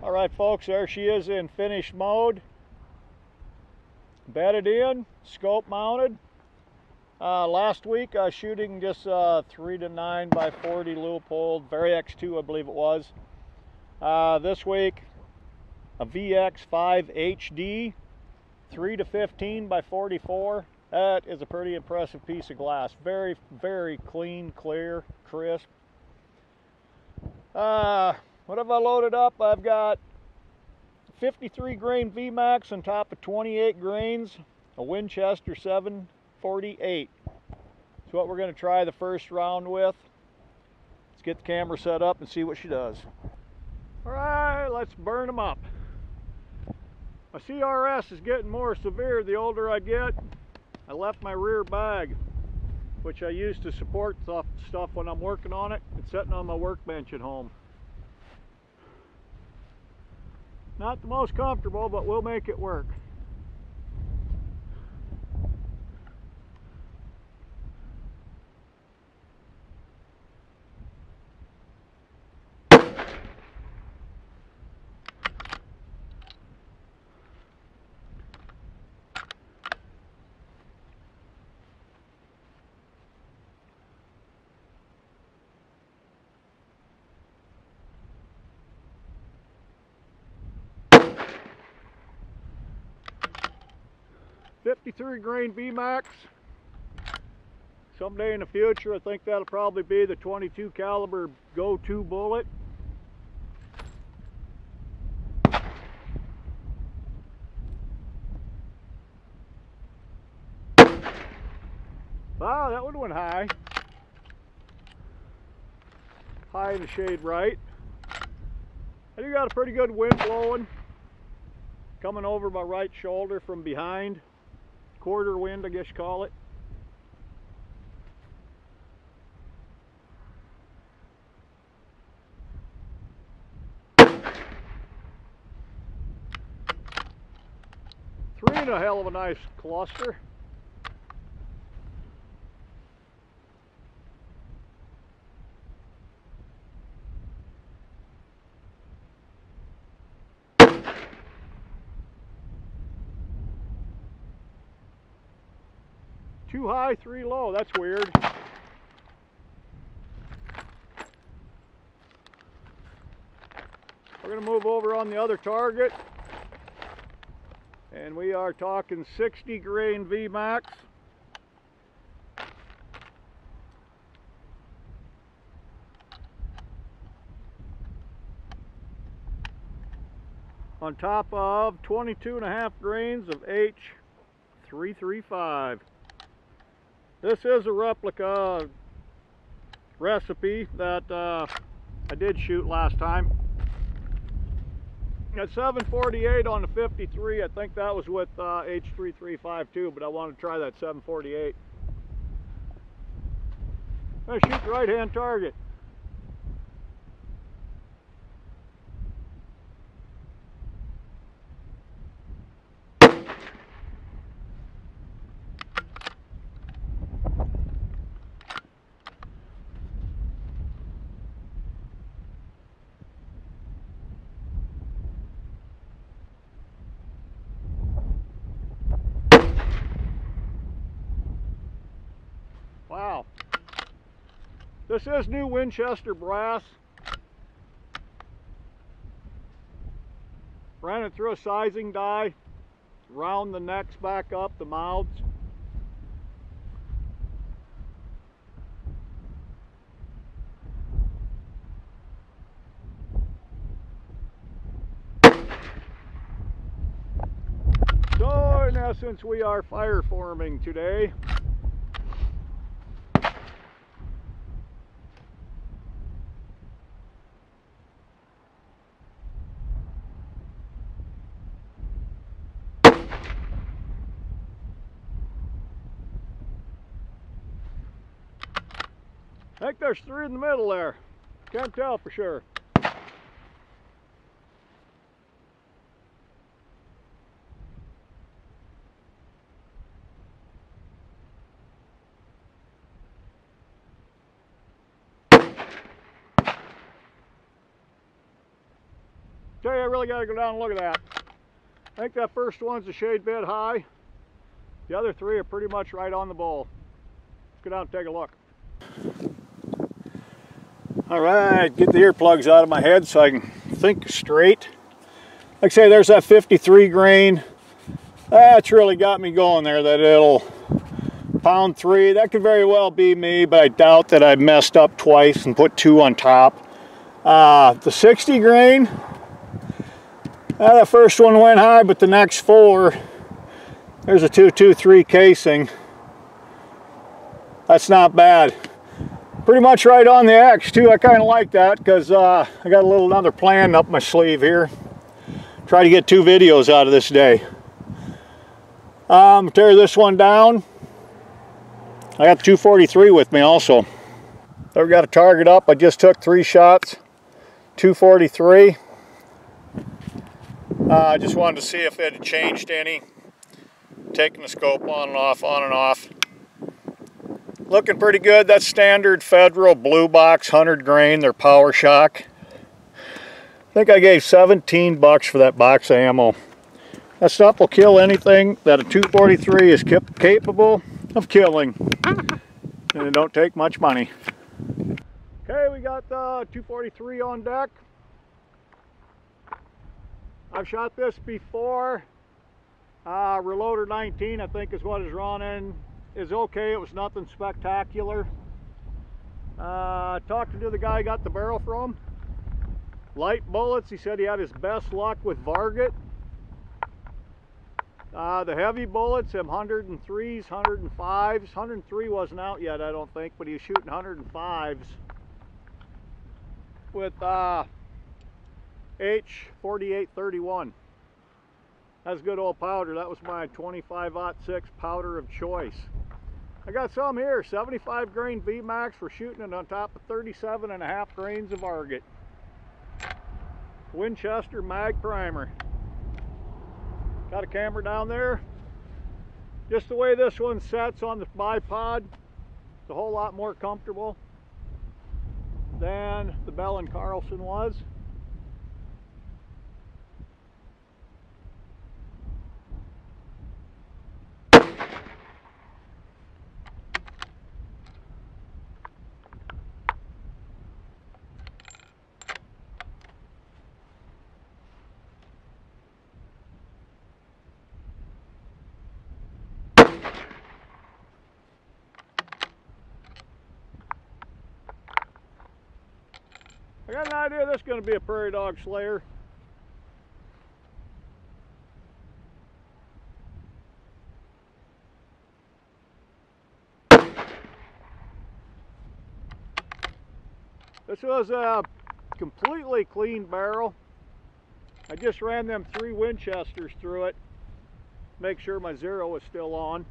Alright folks, there she is in finished mode. Bedded in, scope mounted. Last week I was shooting just 3 to 9 by 40 Leupold, Variax 2 I believe it was. This week a VX5 HD 3 to 15 by 44. That is a pretty impressive piece of glass. Very, very clean, clear, crisp. What have I loaded up? I've got 53 grain VMAX on top of 28 grains, a Winchester 748. That's what we're going to try the first round with. Let's get the camera set up and see what she does. Alright, let's burn them up. My CRS is getting more severe the older I get. I left my rear bag, which I use to support stuff when I'm working on it. It's sitting on my workbench at home. Not the most comfortable, but we'll make it work. .53 grain VMAX. Someday in the future, I think that'll probably be the .22 caliber go-to bullet. Wow, that one went high. High in the shade right. I do got a pretty good wind blowing. Coming over my right shoulder from behind. Quarter wind, I guess you call it. Three and a hell of a nice cluster. Two high, three low. That's weird. We're going to move over on the other target. And we are talking 60 grain VMAX. On top of 22.5 grains of H335. This is a replica recipe that I did shoot last time. At 748 on the 53, I think that was with H335 too, but I want to try that 748. I'm going to shoot the right-hand target. Wow. This is new Winchester brass. Ran it through a sizing die, round the necks back up, the mouths. So in essence we are fire forming today. I think there's three in the middle there. Can't tell for sure. Tell you, I really got to go down and look at that. I think that first one's a shade bit high. The other three are pretty much right on the bowl. Let's go down and take a look. All right, get the earplugs out of my head so I can think straight. Like I say, there's that 53 grain. That's really got me going there, that little pound 3. That could very well be me, but I doubt that I messed up twice and put 2 on top. The 60 grain, that first one went high, but the next 4, there's a 223 casing. That's not bad. Pretty much right on the X too. I kind of like that because I got another plan up my sleeve here. Try to get 2 videos out of this day. Tear this one down. I got the 243 with me also. I've got a target up. I just took 3 shots. 243. I just wanted to see if it had changed any. Taking the scope on and off, on and off. Looking pretty good. That's standard Federal Blue Box 100 grain. They're Power Shock. I think I gave $17 for that box of ammo. That stuff will kill anything that a 243 is capable of killing. And it don't take much money. Okay, we got the 243 on deck. I've shot this before. Reloader 19, I think, is what is running. Is okay. It was nothing spectacular. Talking to the guy I got the barrel from. Light bullets. He said he had his best luck with Varget. The heavy bullets, them 103s, 105s. 103 wasn't out yet, I don't think, but he was shooting 105s with H4831. That's good old powder. That was my 25-06 powder of choice. I got some here, 75 grain VMAX for shooting it on top of 37.5 grains of Varget. Winchester mag primer. Got a camera down there. Just the way this one sets on the bipod, it's a whole lot more comfortable than the Bell & Carlson was. I got an idea this is going to be a prairie dog slayer. This was a completely clean barrel. I just ran them 3 Winchesters through it. Make sure my 0 was still on.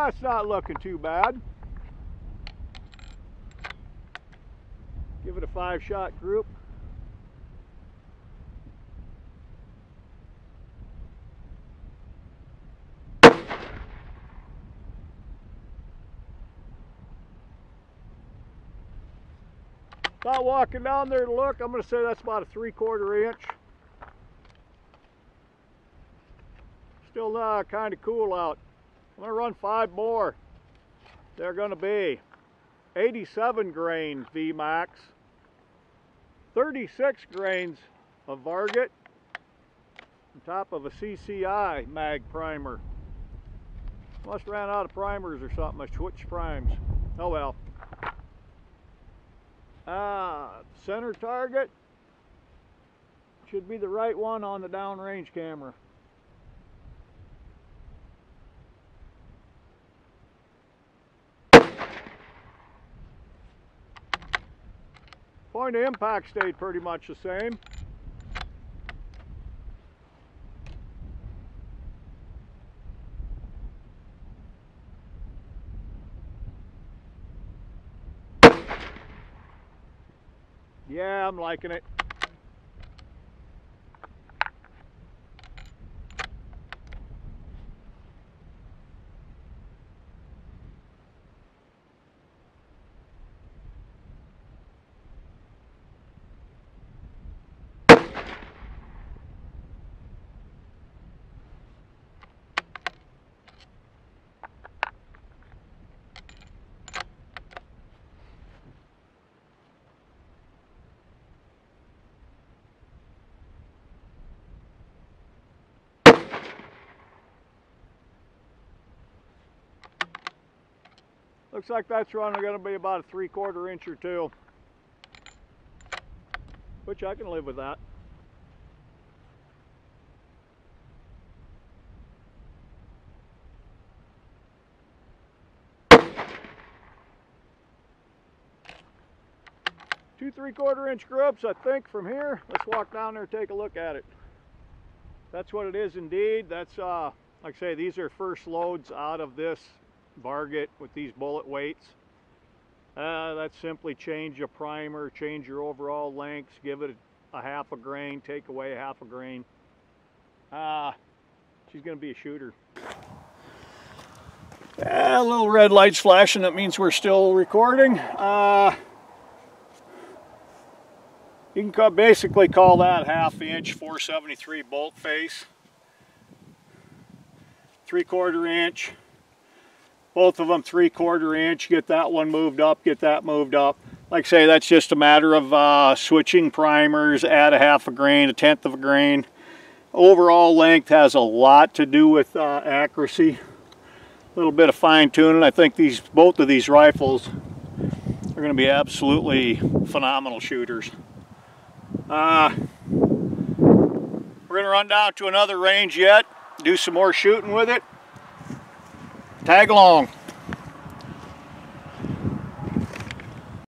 It's not looking too bad. Give it a 5-shot group. Not walking down there to look, I'm going to say that's about a 3/4 inch. Still kind of cool out. I'm going to run 5 more. They're going to be 87 grain VMAX, 36 grains of Varget, on top of a CCI mag primer. Must have ran out of primers or something. I switched primes. Oh well. Center target should be the right one on the downrange camera. Point of impact stayed pretty much the same. Yeah, I'm liking it. Looks like that's running going to be about a 3/4 inch or two, which I can live with that. Two 3/4 inch groups, I think, from here. Let's walk down there and take a look at it. That's what it is indeed. That's, like I say, these are first loads out of this Varget with these bullet weights. That's simply change your primer, change your overall lengths, give it a half a grain, take away a half a grain. She's going to be a shooter. Little red lights flashing, that means we're still recording. You can basically call that 1/2 inch 473 bolt face. 3/4 inch. Both of them 3/4 inch. Get that one moved up, get that moved up. Like I say, that's just a matter of switching primers, add a half a grain, 1/10 of a grain. Overall length has a lot to do with accuracy. A little bit of fine tuning. I think both of these rifles are going to be absolutely phenomenal shooters. We're going to run down to another range yet, do some more shooting with it. Tag along.